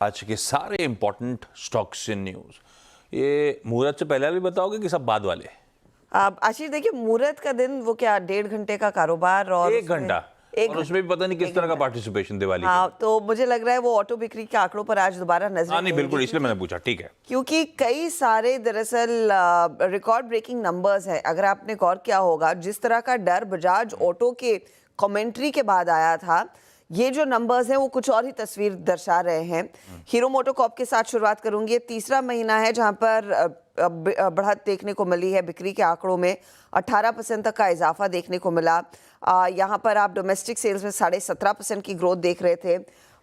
आज के सारे इंपॉर्टेंट स्टॉक्स इन न्यूज। ये मुहूर्त से पहले भी बताओगे कि सब बाद वाले? आशीष देखिए, मुहूर्त का दिन वो क्या 1.5 घंटे का कारोबार और 1 घंटा और उसमें भी पता नहीं किस तरह का पार्टिसिपेशन दिवाली हाँ, तो मुझे लग रहा है वो ऑटो बिक्री के आंकड़ों पर आज दोबारा नजर नहीं बिल्कुल, इसलिए मैंने पूछा। ठीक है, क्योंकि कई सारे दरअसल रिकॉर्ड ब्रेकिंग नंबर्स हैं। अगर आपने गौर किया होगा, जिस तरह का डर बजाज ऑटो के कमेंट्री के बाद आया था, ये जो नंबर्स हैं वो कुछ और ही तस्वीर दर्शा रहे हैं। हीरो मोटोकॉर्प के साथ शुरुआत करूंगी। तीसरा महीना है जहां पर बढ़त देखने को मिली है। बिक्री के आंकड़ों में 18% तक का इजाफा देखने को मिला। यहाँ पर आप डोमेस्टिक सेल्स में 17.5% की ग्रोथ देख रहे थे।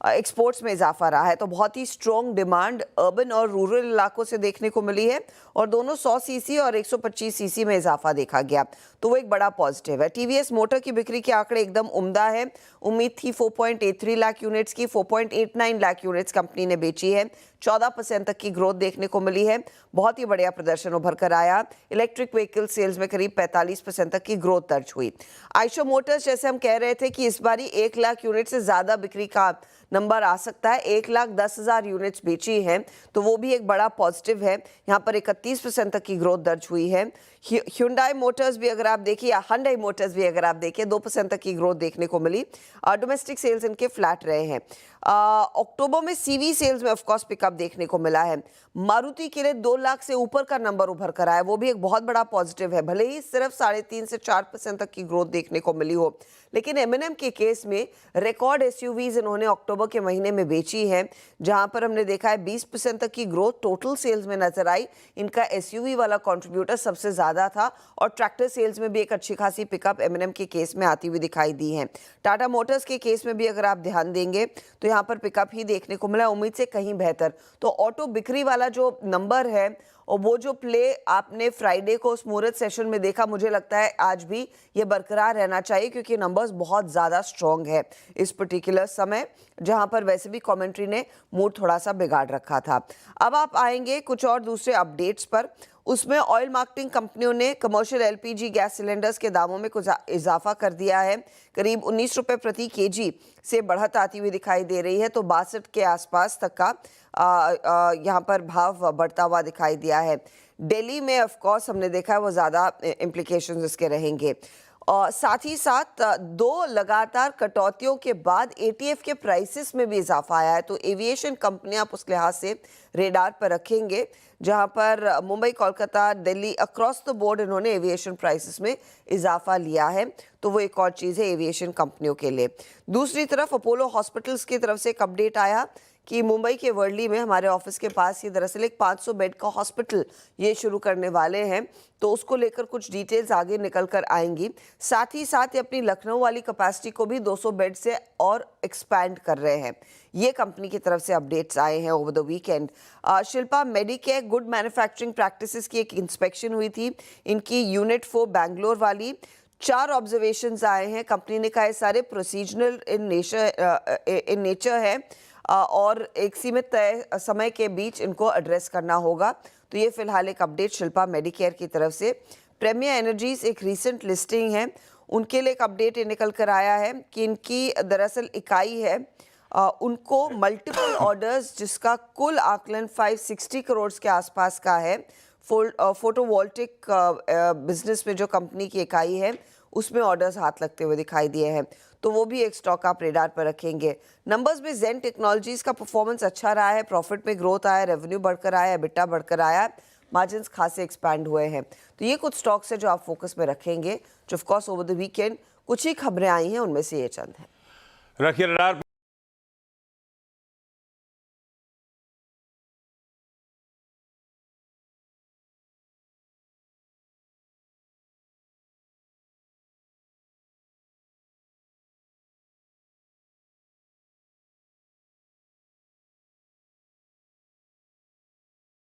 एक्सपोर्ट्स में इजाफा रहा है, तो बहुत ही स्ट्रॉन्ग डिमांड अर्बन और रूरल इलाकों से देखने को मिली है और दोनों 100 सीसी और 125 सीसी में इजाफा देखा गया, तो वो एक बड़ा पॉजिटिव है। टीवीएस मोटर की बिक्री के आंकड़े एकदम उम्दा है। उम्मीद थी 4.83 लाख यूनिट्स की, 4.89 लाख यूनिट्स कंपनी ने बेची है। 14% तक की ग्रोथ देखने को मिली है। बहुत ही बढ़िया प्रदर्शन उभर कर आया। इलेक्ट्रिक व्हीकल सेल्स में करीब 45% तक की ग्रोथ दर्ज हुई। आइशो मोटर्स, जैसे हम कह रहे थे कि इस बारी 1 लाख यूनिट से ज्यादा बिक्री का नंबर आ सकता है, 1,10,000 यूनिट्स बेची हैं, तो वो भी एक बड़ा पॉजिटिव है। यहाँ पर 31% तक की ग्रोथ दर्ज हुई है। Hyundai मोटर्स भी अगर आप देखिए, या Hyundai मोटर्स भी अगर आप देखिए, 2% तक की ग्रोथ देखने को मिली। डोमेस्टिक सेल्स इनके फ्लैट रहे हैं। अक्टूबर में सीवी सेल्स में ऑफकोर्स पिकअप देखने को मिला है। मारुति के लिए 2 लाख से ऊपर का नंबर उभर कर आया, वो भी एक बहुत बड़ा पॉजिटिव है। भले ही सिर्फ 3.5 से 4% तक की ग्रोथ देखने को मिली हो, लेकिन M&M के केस में रिकॉर्ड एसयूवीज इन्होंने अक्टूबर के महीने में बेची है, जहां पर हमने देखा है 20% तक की ग्रोथ टोटल सेल्स में नजर आई। इनका एसयूवी वाला कंट्रीब्यूटर सबसे ज्यादा था और ट्रैक्टर सेल्स में भी एक अच्छी खासी पिकअप M&M के केस में आती हुई दिखाई दी है। टाटा मोटर्स के केस में भी अगर आप ध्यान देंगे तो यहाँ पर पिकअप ही देखने को मिला, उम्मीद से कहीं बेहतर। तो ऑटो बिक्री वाला जो नंबर है और वो जो प्ले आपने फ्राइडे को उस मुहूर्त सेशन में देखा, मुझे लगता है आज भी ये बरकरार रहना चाहिए, क्योंकि नंबर्स बहुत ज़्यादा स्ट्रॉन्ग है इस पर्टिकुलर समय, जहां पर वैसे भी कमेंट्री ने मूड थोड़ा सा बिगाड़ रखा था। अब आप आएंगे कुछ और दूसरे अपडेट्स पर। उसमें ऑयल मार्केटिंग कंपनियों ने कमर्शियल एलपीजी गैस सिलेंडर्स के दामों में कुछ इजाफा कर दिया है। करीब 19 रुपये प्रति केजी से बढ़त आती हुई दिखाई दे रही है, तो 62 के आसपास तक का यहाँ पर भाव बढ़ता हुआ दिखाई दिया है। दिल्ली में ऑफ कोर्स हमने देखा है वो ज़्यादा इम्प्लीकेशंस इसके रहेंगे। और साथ ही साथ 2 लगातार कटौतियों के बाद एटीएफ के प्राइसेस में भी इजाफा आया है, तो एविएशन कंपनियां आप उस लिहाज से रेडार पर रखेंगे, जहां पर Mumbai, Kolkata, Delhi across the board इन्होंने एविएशन प्राइसेस में इजाफा लिया है, तो वो एक और चीज़ है एविएशन कंपनियों के लिए। दूसरी तरफ अपोलो हॉस्पिटल्स की तरफ से एक अपडेट आया कि मुंबई के वर्ली में हमारे ऑफिस के पास ही दरअसल एक 500 बेड का हॉस्पिटल ये शुरू करने वाले हैं, तो उसको लेकर कुछ डिटेल्स आगे निकल कर आएंगी। साथ ही साथ ये अपनी लखनऊ वाली कैपेसिटी को भी 200 बेड से और एक्सपैंड कर रहे हैं। ये कंपनी की तरफ से अपडेट्स आए हैं over the weekend. Shilpa Medicare good manufacturing practices की एक इंस्पेक्शन हुई थी, इनकी यूनिट 4 बैंगलोर वाली। 4 ऑब्जर्वेशंस आए हैं। कंपनी ने कहा है सारे प्रोसीजरल इन नेचर है और एक सीमित तय समय के बीच इनको एड्रेस करना होगा, तो ये फिलहाल एक अपडेट शिल्पा मेडिकेयर की तरफ से। प्रीमियर एनर्जीज एक रीसेंट लिस्टिंग है, उनके लिए एक अपडेट ये निकल कर आया है कि इनकी दरअसल इकाई है, उनको मल्टीपल ऑर्डर्स जिसका कुल आकलन 560 करोड़ के आसपास का है। फोटोवोल्टिक बिजनेस में जो कंपनी की इकाई है उसमें ऑर्डर्स हाथ लगते हुए दिखाई दिए हैं, तो वो भी एक स्टॉक आप रेडार पर रखेंगे। नंबर्स में जेन टेक्नोलॉजीज का परफॉर्मेंस अच्छा रहा है, प्रॉफिट में ग्रोथ आया, रेवेन्यू बढ़कर आया, एबिटा बढ़कर आया, मार्जिन्स खासे एक्सपैंड हुए हैं, तो ये कुछ स्टॉक्स है जो आप फोकस में रखेंगे, जो of course over the weekend कुछ ही खबरें आई हैं, उनमें से ये चंद हैं। रखिए रेडार।